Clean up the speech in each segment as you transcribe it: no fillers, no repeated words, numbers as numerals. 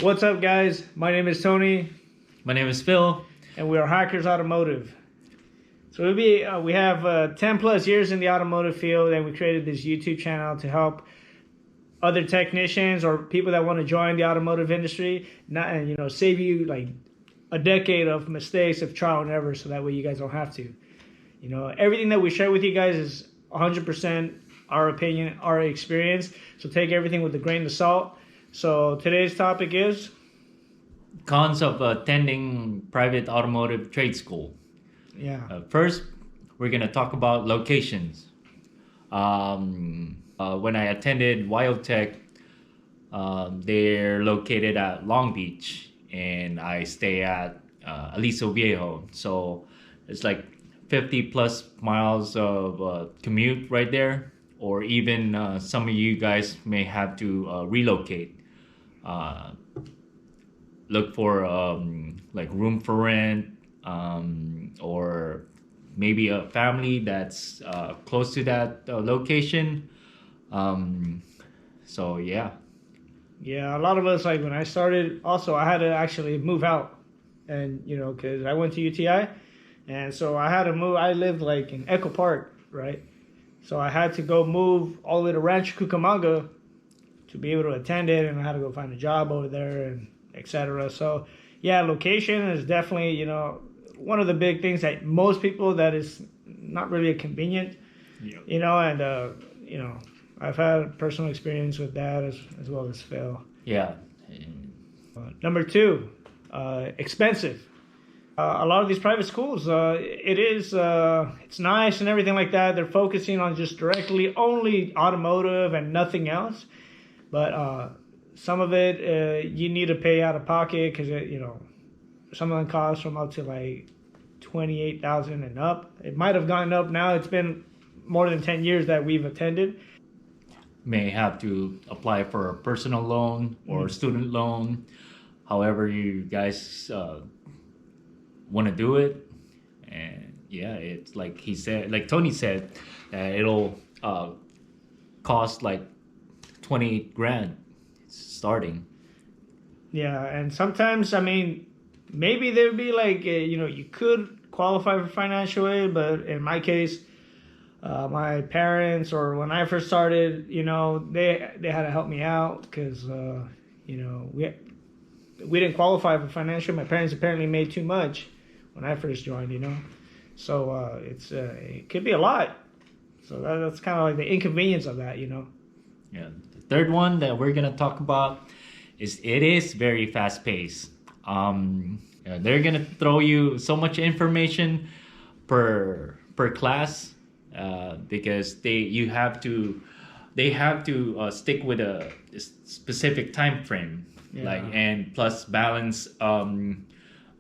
What's up, guys? My name is Tony, My name is Phil. and we are Hackers Automotive. So we have 10 plus years in the automotive field, and we created this YouTube channel to help other technicians or people that want to join the automotive industry, save you like a decade of mistakes of trial and error, so that way you guys don't have to. Everything that we share with you guys is 100% our opinion, our experience. So take everything with a grain of salt. So today's topic is Cons of attending private automotive trade school. First, we're going to talk about locations. When I attended Wildtech, they're located at Long Beach, and I stay at Aliso Viejo. So it's like 50 plus miles of commute right there, or even some of you guys may have to relocate. Look for like room for rent, or maybe a family that's close to that location. So yeah. Yeah, a lot of us, like when I started, also I had to actually move out, and because I went to UTI, and so I had to move. I lived like in Echo Park, right? So I had to go move all the way to Rancho Cucamonga to be able to attend it, and I had to go find a job over there, and etc. So yeah, location is definitely one of the big things that most people, that is not really a convenient. Yep. I've had personal experience with that as well as Phil. Yeah. Number two, expensive. A lot of these private schools, it's nice and everything like that. They're focusing on just directly only automotive and nothing else. But some of it you need to pay out of pocket, because some of them cost from up to like $28,000 and up. It might have gone up now. It's been more than 10 years that we've attended. May have to apply for a personal loan or student loan, however you guys want to do it. And yeah, it's like he said, like Tony said, it'll cost like 20 grand starting. Yeah, and sometimes, maybe there'd be like, you could qualify for financial aid, but in my case, my parents, or when I first started, they had to help me out, because, we didn't qualify for financial. My parents apparently made too much when I first joined, So it could be a lot. So that's kind of like the inconvenience of that, Yeah. The third one that we're gonna talk about is it is very fast paced. They're gonna throw you so much information per class, because they have to stick with a specific time frame. Yeah. And plus balance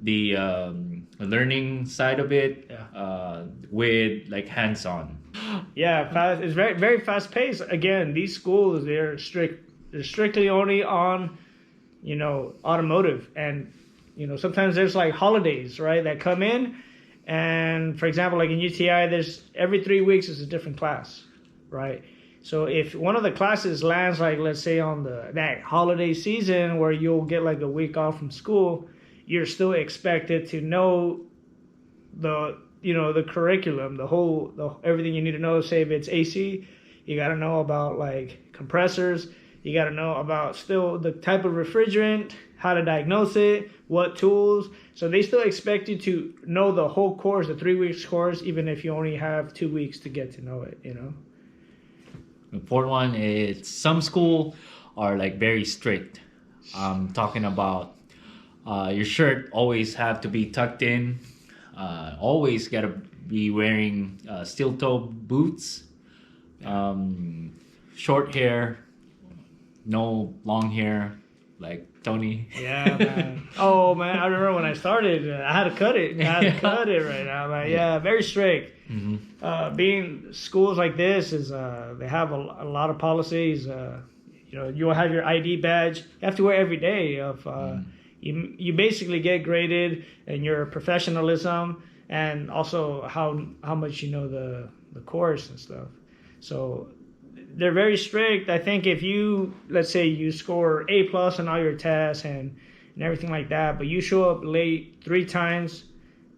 the learning side of it, with like hands on. Yeah, fast. It's very, very fast paced. Again, these schools, they're strictly only on, automotive. And, sometimes there's like holidays, right, that come in. And for example, like in UTI, there's every 3 weeks is a different class, right? So if one of the classes lands, like, let's say on that holiday season where you'll get like a week off from school, you're still expected to know the curriculum, everything you need to know. Say if it's AC, you got to know about like compressors. You got to know about still the type of refrigerant, how to diagnose it, what tools. So they still expect you to know the whole course, the 3 weeks course, even if you only have 2 weeks to get to know it, The fourth one is some school are like very strict. I'm talking about your shirt always have to be tucked in. Always got to be wearing steel-toe boots, short hair, no long hair, like Tony. Yeah, man. Oh, man, I remember when I started, I had to cut it. Right now. Yeah, very strict. Mm-hmm. Being schools like this, they have a lot of policies. You'll have your ID badge. You have to wear every day of... You basically get graded in your professionalism, and also how much you know the course and stuff. So they're very strict. I think if you, let's say you score A plus on all your tests and everything like that, but you show up late 3 times,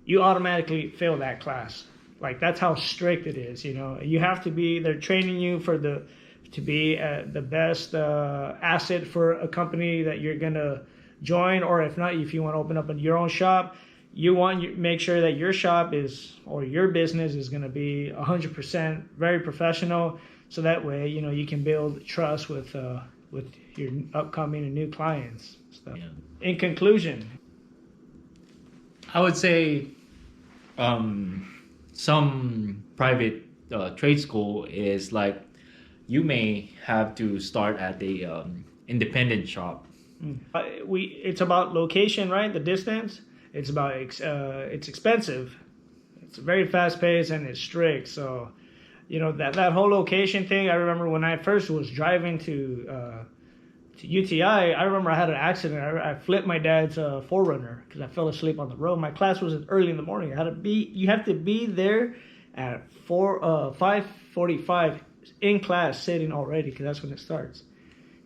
you automatically fail that class. Like, that's how strict it is. You have to be. They're training you to be the best asset for a company that you're gonna join, or if not, if you want to open up your own shop, you want to make sure that your shop is, or your business is going to be 100% very professional, so that way you can build trust with your upcoming and new clients. So, yeah. In conclusion, I would say some private trade school is like, you may have to start at the independent shop. It's about location, right? The distance. It's about it's expensive. It's very fast paced and it's strict. So, that whole location thing. I remember when I first was driving to UTI. I remember I had an accident. I flipped my dad's 4Runner because I fell asleep on the road. My class was early in the morning. You have to be there at 5:45 in class sitting already, because that's when it starts.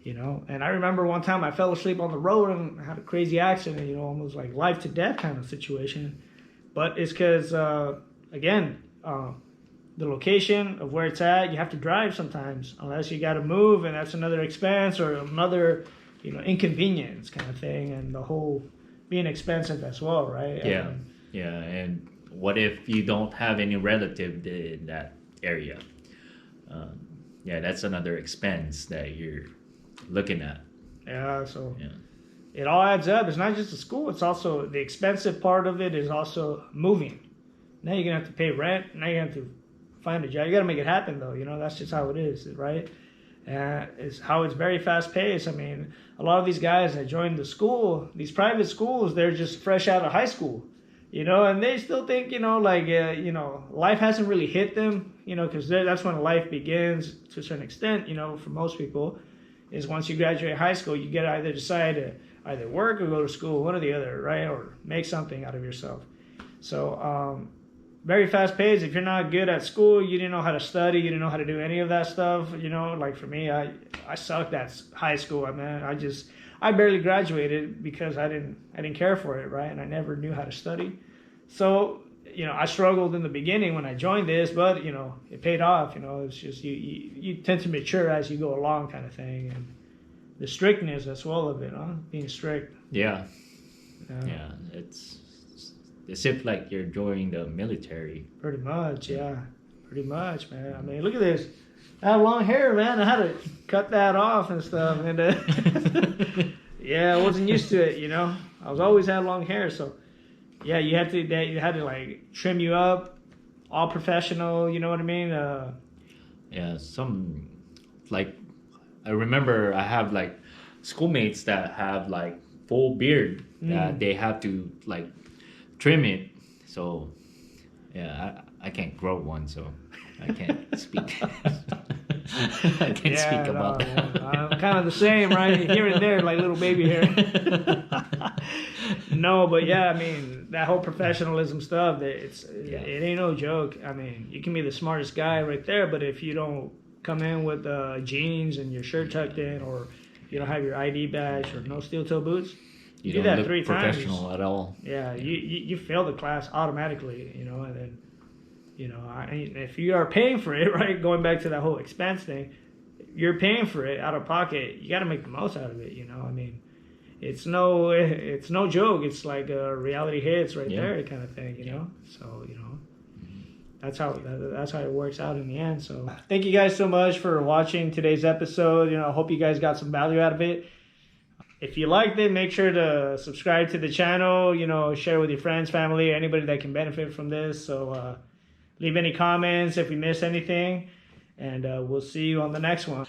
And I remember one time I fell asleep on the road and had a crazy accident, almost like life to death kind of situation. But it's because, again, the location of where it's at, you have to drive sometimes, unless you got to move, and that's another expense or another, inconvenience kind of thing, and the whole being expensive as well, right? Yeah, and what if you don't have any relative in that area? That's another expense that you're looking at. So it all adds up. It's not just the school, it's also the expensive part of it is also moving. Now you're gonna have to pay rent. Now you have to find a job. You gotta make it happen though. That's just how it is, right? It's how it's very fast paced. I mean, a lot of these guys that joined the school, these private schools, they're just fresh out of high school, and they still think, life hasn't really hit them, because that's when life begins to a certain extent, for most people, is once you graduate high school, you get to either decide to either work or go to school, one or the other, right? Or make something out of yourself. So, very fast paced. If you're not good at school, you didn't know how to study, you didn't know how to do any of that stuff, like for me, I sucked at high school. I barely graduated because I didn't care for it, right? And I never knew how to study. So, I struggled in the beginning when I joined this, but, it paid off. It's just you tend to mature as you go along kind of thing. And the strictness as well of it, being strict. Yeah. It's as if like you're joining the military. Pretty much, yeah. Pretty much, man. I mean, look at this. I have long hair, man. I had to cut that off and stuff. And I wasn't used to it, I was always had long hair, so yeah, you had to like trim you up, all professional. You know what I mean? Some like I remember I have like schoolmates that have like full beard that they have to like trim it. So I can't grow one, so I can't speak. I can't speak about that. I'm kind of the same, right? Here and there, like little baby hair. No, but I mean, that whole professionalism stuff, it ain't no joke. I mean, you can be the smartest guy right there, but if you don't come in with jeans and your shirt tucked in, or you don't have your ID badge or no steel toe boots, you do that 3 times. Professional at all. Yeah, you fail the class automatically, and then, if you are paying for it, right, going back to that whole expense thing, you're paying for it out of pocket, you got to make the most out of it, I mean, it's no joke. It's like a reality hits right there kind of thing, so, that's how it works out in the end. So thank you guys so much for watching today's episode. I hope you guys got some value out of it. If you liked it, make sure to subscribe to the channel, share with your friends, family, anybody that can benefit from this. So leave any comments if we missed anything, and we'll see you on the next one.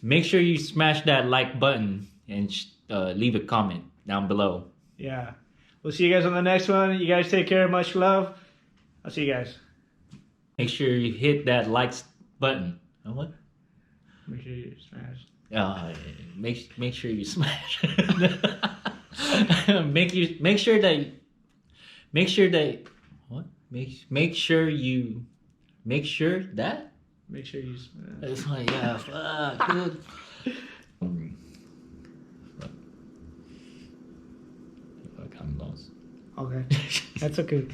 Make sure you smash that like button and leave a comment down below. Yeah. We'll see you guys on the next one. You guys take care. Much love. I'll see you guys. Make sure you hit that likes button. What? Make sure you smash. Make sure you smash. Make sure that what? Make sure that Make sure you. It's like, yeah, fuck, dude. Fuck, I'm lost. Okay, that's okay.